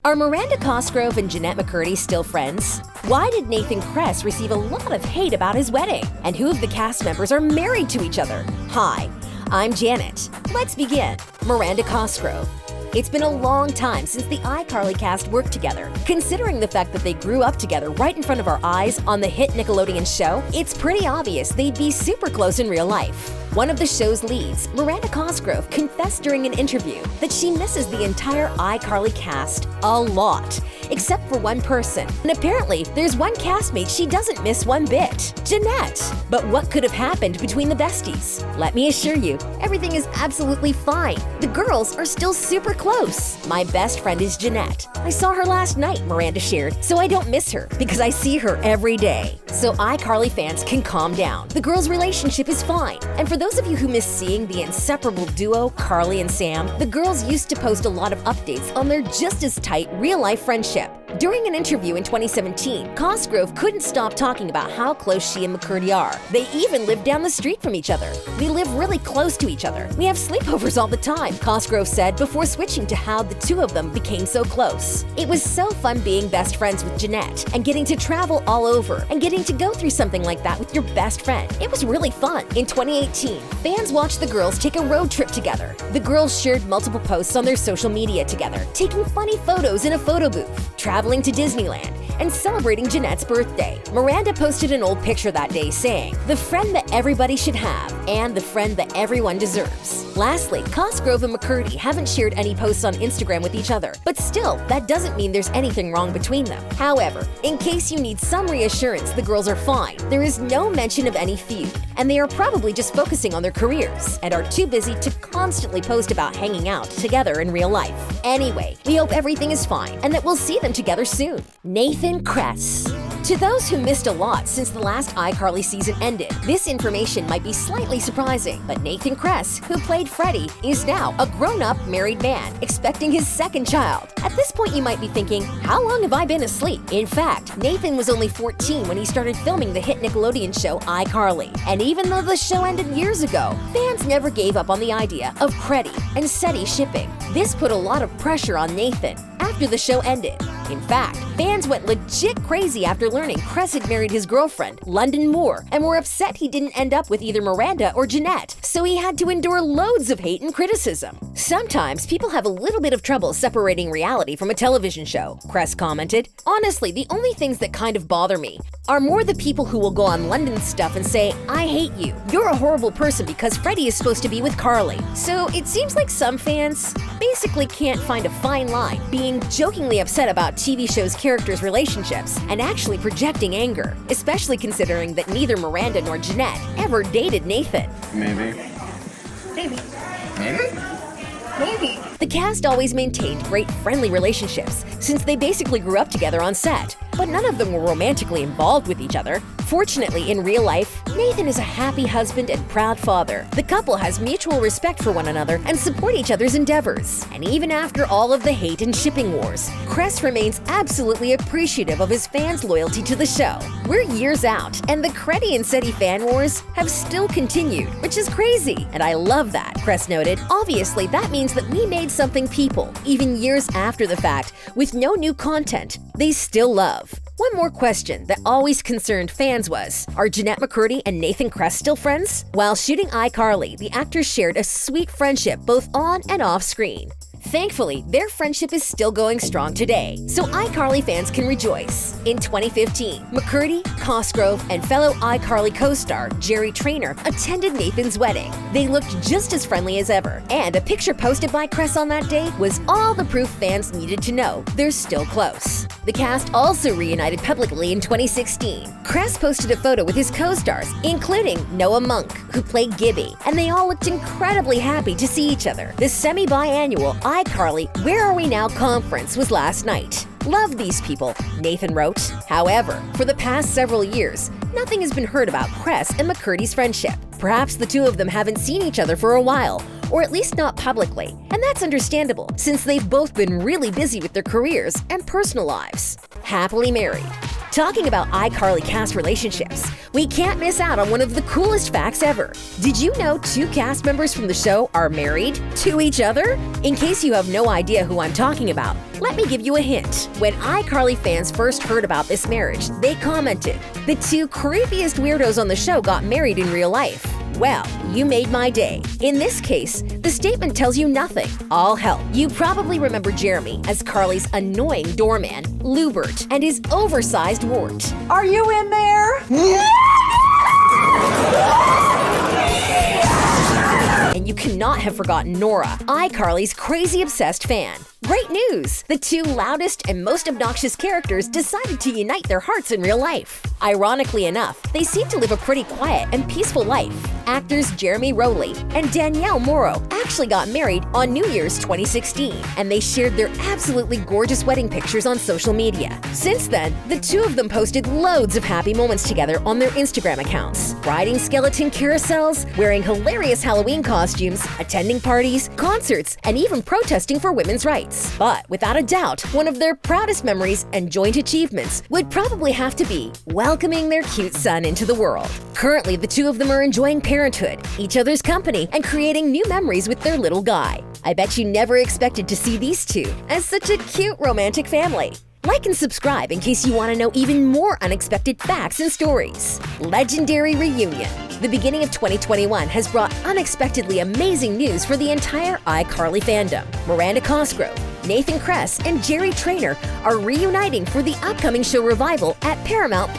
Are Miranda Cosgrove and Jennette McCurdy still friends? Why did Nathan Kress receive a lot of hate about his wedding? And who of the cast members are married to each other? Hi, I'm Janet. Let's begin. Miranda Cosgrove. It's been a long time since the iCarly cast worked together. Considering the fact that they grew up together right in front of our eyes on the hit Nickelodeon show, it's pretty obvious they'd be super close in real life. One of the show's leads, Miranda Cosgrove, confessed during an interview that she misses the entire iCarly cast a lot, except for one person. And apparently, there's one castmate she doesn't miss one bit, Jennette. But what could have happened between the besties? Let me assure you, everything is absolutely fine. The girls are still super close. My best friend is Jennette. I saw her last night, Miranda shared, so I don't miss her because I see her every day. So iCarly fans can calm down. The girls' relationship is fine. And for those of you who miss seeing the inseparable duo, Carly and Sam, the girls used to post a lot of updates on their just as tight real-life friendship. During an interview in 2017, Cosgrove couldn't stop talking about how close she and McCurdy are. They even live down the street from each other. We live really close to each other. We have sleepovers all the time, Cosgrove said before switching to how the two of them became so close. It was so fun being best friends with Jennette and getting to travel all over and getting to go through something like that with your best friend. It was really fun. In 2018, fans watched the girls take a road trip together. The girls shared multiple posts on their social media together, taking funny photos in a photo booth, traveling to Disneyland, and celebrating Jennette's birthday. Miranda posted an old picture that day saying, "The friend that everybody should have, and the friend that everyone deserves." Lastly, Cosgrove and McCurdy haven't shared any posts on Instagram with each other, but still, that doesn't mean there's anything wrong between them. However, in case you need some reassurance the girls are fine, there is no mention of any feud, and they are probably just focusing on their careers and are too busy to constantly post about hanging out together in real life. Anyway, we hope everything is fine and that we'll see them together soon. Nathan Kress. To those who missed a lot since the last iCarly season ended, this information might be slightly surprising, but Nathan Kress, who played Freddie, is now a grown-up married man, expecting his second child. At this point, you might be thinking, how long have I been asleep? In fact, Nathan was only 14 when he started filming the hit Nickelodeon show iCarly. And even though the show ended years ago, fans never gave up on the idea of Freddie and Seti shipping. This put a lot of pressure on Nathan after the show ended. In fact, fans went legit crazy after learning Kress had married his girlfriend, London Moore, and were upset he didn't end up with either Miranda or Jennette, so he had to endure loads of hate and criticism. "Sometimes people have a little bit of trouble separating reality from a television show," Kress commented. "Honestly, the only things that kind of bother me are more the people who will go on London's stuff and say, 'I hate you. You're a horrible person because Freddie is supposed to be with Carly.' So it seems like some fans basically can't find a fine line being jokingly upset about TV shows' characters' relationships and actually projecting anger, especially considering that neither Miranda nor Jennette ever dated Nathan." Maybe. The cast always maintained great friendly relationships since they basically grew up together on set, but none of them were romantically involved with each other. Fortunately, in real life, Nathan is a happy husband and proud father. The couple has mutual respect for one another and support each other's endeavors. And even after all of the hate and shipping wars, Kress remains absolutely appreciative of his fans' loyalty to the show. We're years out, and the Creddy and Seti fan wars have still continued, which is crazy. And I love that, Kress noted. Obviously, that means that we made something people, even years after the fact, with no new content, they still love. One more question that always concerned fans was, are Jennette McCurdy and Nathan Kress still friends? While shooting iCarly, the actors shared a sweet friendship both on and off screen. Thankfully, their friendship is still going strong today, so iCarly fans can rejoice. In 2015, McCurdy, Cosgrove, and fellow iCarly co-star Jerry Trainor attended Nathan's wedding. They looked just as friendly as ever, and a picture posted by Kress on that day was all the proof fans needed to know they're still close. The cast also reunited publicly in 2016. Kress posted a photo with his co-stars, including Noah Monk, who played Gibby, and they all looked incredibly happy to see each other. The semi-biannual iCarly Where Are We Now conference was last night. "Love these people," Nathan wrote. However, for the past several years, nothing has been heard about Kress and McCurdy's friendship. Perhaps the two of them haven't seen each other for a while, or at least not publicly, and that's understandable since they've both been really busy with their careers and personal lives. Happily married. Talking about iCarly cast relationships, we can't miss out on one of the coolest facts ever. Did you know 2 cast members from the show are married to each other? In case you have no idea who I'm talking about, let me give you a hint. When iCarly fans first heard about this marriage, they commented, "The 2 creepiest weirdos on the show got married in real life." Well, you made my day. In this case, the statement tells you nothing. I'll help. You probably remember Jeremy as Carly's annoying doorman, Lubert, and his oversized wart. Are you in there? And you cannot have forgotten Nora, iCarly's crazy obsessed fan. Great news! The 2 loudest and most obnoxious characters decided to unite their hearts in real life. Ironically enough, they seem to live a pretty quiet and peaceful life. Actors Jeremy Rowley and Danielle Morrow actually got married on New Year's 2016, and they shared their absolutely gorgeous wedding pictures on social media. Since then, the 2 of them posted loads of happy moments together on their Instagram accounts, riding skeleton carousels, wearing hilarious Halloween costumes, attending parties, concerts, and even protesting for women's rights. But without a doubt, one of their proudest memories and joint achievements would probably have to be welcoming their cute son into the world. Currently, the 2 of them are enjoying parenthood, each other's company, and creating new memories with their little guy. I bet you never expected to see these 2 as such a cute romantic family. Like and subscribe in case you want to know even more unexpected facts and stories. Legendary reunion. The beginning of 2021 has brought unexpectedly amazing news for the entire iCarly fandom. Miranda Cosgrove, Nathan Kress, and Jerry Trainor are reuniting for the upcoming show revival at Paramount+.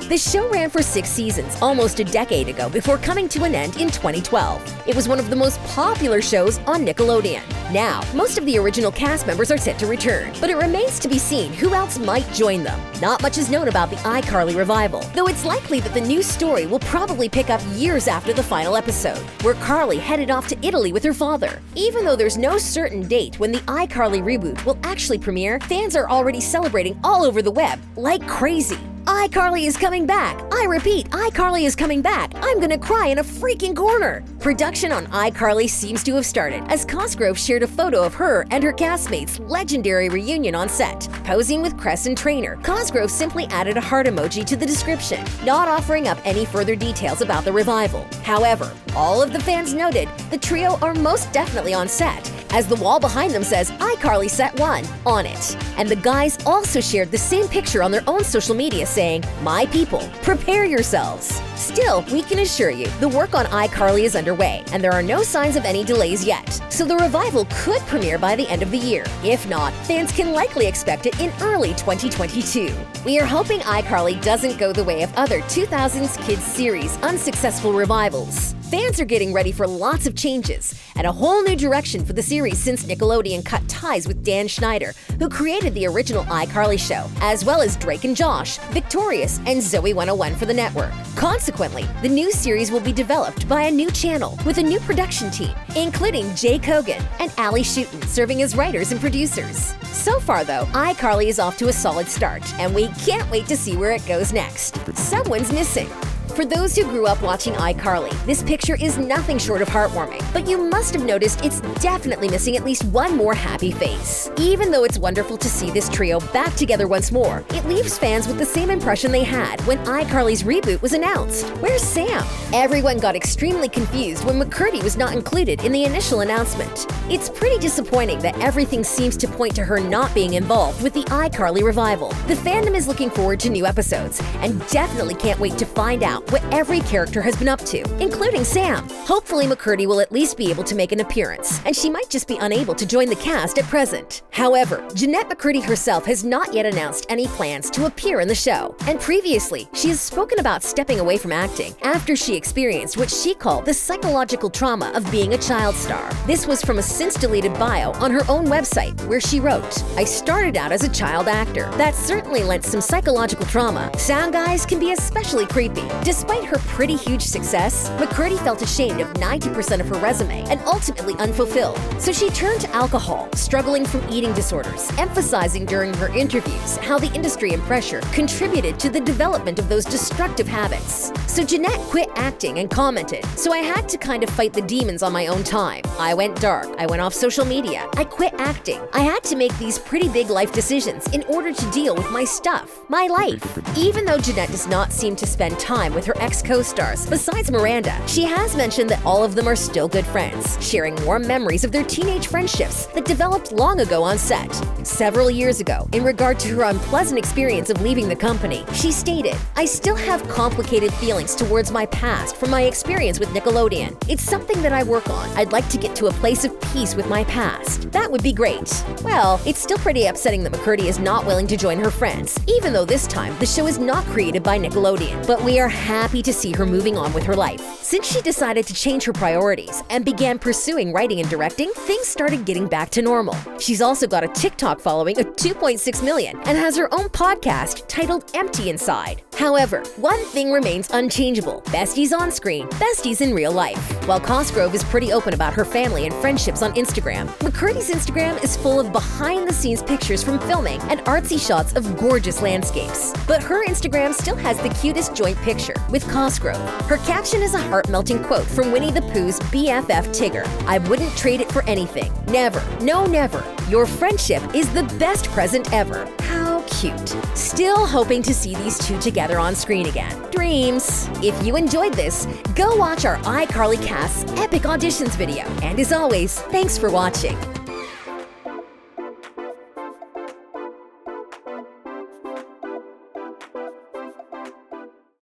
The show ran for 6 seasons almost a decade ago before coming to an end in 2012. It was one of the most popular shows on Nickelodeon. Now, most of the original cast members are set to return, but it remains to be seen who else might join them. Not much is known about the iCarly revival, though it's likely that the new story will probably pick up years after the final episode, where Carly headed off to Italy with her father. Even though there's no certain date when the iCarly reboot will actually premiere, fans are already celebrating all over the web like crazy. iCarly is coming back! I repeat, iCarly is coming back! I'm gonna cry in a freaking corner! Production on iCarly seems to have started as Cosgrove shared a photo of her and her castmates' legendary reunion on set. Posing with Kress and Trainor, Cosgrove simply added a heart emoji to the description, not offering up any further details about the revival. However, all of the fans noted the trio are most definitely on set, as the wall behind them says iCarly Set 1 on it. And the guys also shared the same picture on their own social media saying, "My people, prepare yourselves." Still, we can assure you, the work on iCarly is underway, and there are no signs of any delays yet. So the revival could premiere by the end of the year. If not, fans can likely expect it in early 2022. We are hoping iCarly doesn't go the way of other 2000s kids series unsuccessful revivals. Fans are getting ready for lots of changes and a whole new direction for the series since Nickelodeon cut ties with Dan Schneider, who created the original iCarly show, as well as Drake and Josh, Victorious, and Zoe 101 for the network. Consequently, the new series will be developed by a new channel with a new production team, including Jay Kogan and Ali Shooten serving as writers and producers. So far, though, iCarly is off to a solid start, and we can't wait to see where it goes next. Someone's missing. For those who grew up watching iCarly, this picture is nothing short of heartwarming, but you must have noticed it's definitely missing at least one more happy face. Even though it's wonderful to see this trio back together once more, it leaves fans with the same impression they had when iCarly's reboot was announced. Where's Sam? Everyone got extremely confused when McCurdy was not included in the initial announcement. It's pretty disappointing that everything seems to point to her not being involved with the iCarly revival. The fandom is looking forward to new episodes and definitely can't wait to find out what every character has been up to, including Sam. Hopefully McCurdy will at least be able to make an appearance, and she might just be unable to join the cast at present. However, Jennette McCurdy herself has not yet announced any plans to appear in the show, and previously, she has spoken about stepping away from acting after she experienced what she called the psychological trauma of being a child star. This was from a since-deleted bio on her own website, where she wrote, "I started out as a child actor. That certainly lent some psychological trauma. Sound guys can be especially creepy. Despite her pretty huge success, McCurdy felt ashamed of 90% of her resume and ultimately unfulfilled. So she turned to alcohol, struggling from eating disorders, emphasizing during her interviews how the industry and pressure contributed to the development of those destructive habits. So Jennette quit acting and commented, "So I had to kind of fight the demons on my own time. I went dark, I went off social media, I quit acting. I had to make these pretty big life decisions in order to deal with my stuff, my life." Even though Jennette does not seem to spend time with her ex-co-stars, besides Miranda, she has mentioned that all of them are still good friends, sharing warm memories of their teenage friendships that developed long ago on set. Several years ago, in regard to her unpleasant experience of leaving the company, she stated, "I still have complicated feelings towards my past from my experience with Nickelodeon. It's something that I work on. I'd like to get to a place of peace with my past. That would be great." Well, it's still pretty upsetting that McCurdy is not willing to join her friends, even though this time the show is not created by Nickelodeon. But we are happy to see her moving on with her life. Since she decided to change her priorities and began pursuing writing and directing, things started getting back to normal. She's also got a TikTok following of 2.6 million and has her own podcast titled Empty Inside. However, one thing remains unchangeable: besties on screen, besties in real life. While Cosgrove is pretty open about her family and friendships on Instagram, McCurdy's Instagram is full of behind-the-scenes pictures from filming and artsy shots of gorgeous landscapes. But her Instagram still has the cutest joint picture with Cosgrove. Her caption is a heart-melting quote from Winnie the Pooh's BFF Tigger. "I wouldn't trade it for anything. Never. No, never. Your friendship is the best present ever." How cute. Still hoping to see these two together on screen again. Dreams. If you enjoyed this, go watch our iCarly cast's epic auditions video. And as always, thanks for watching.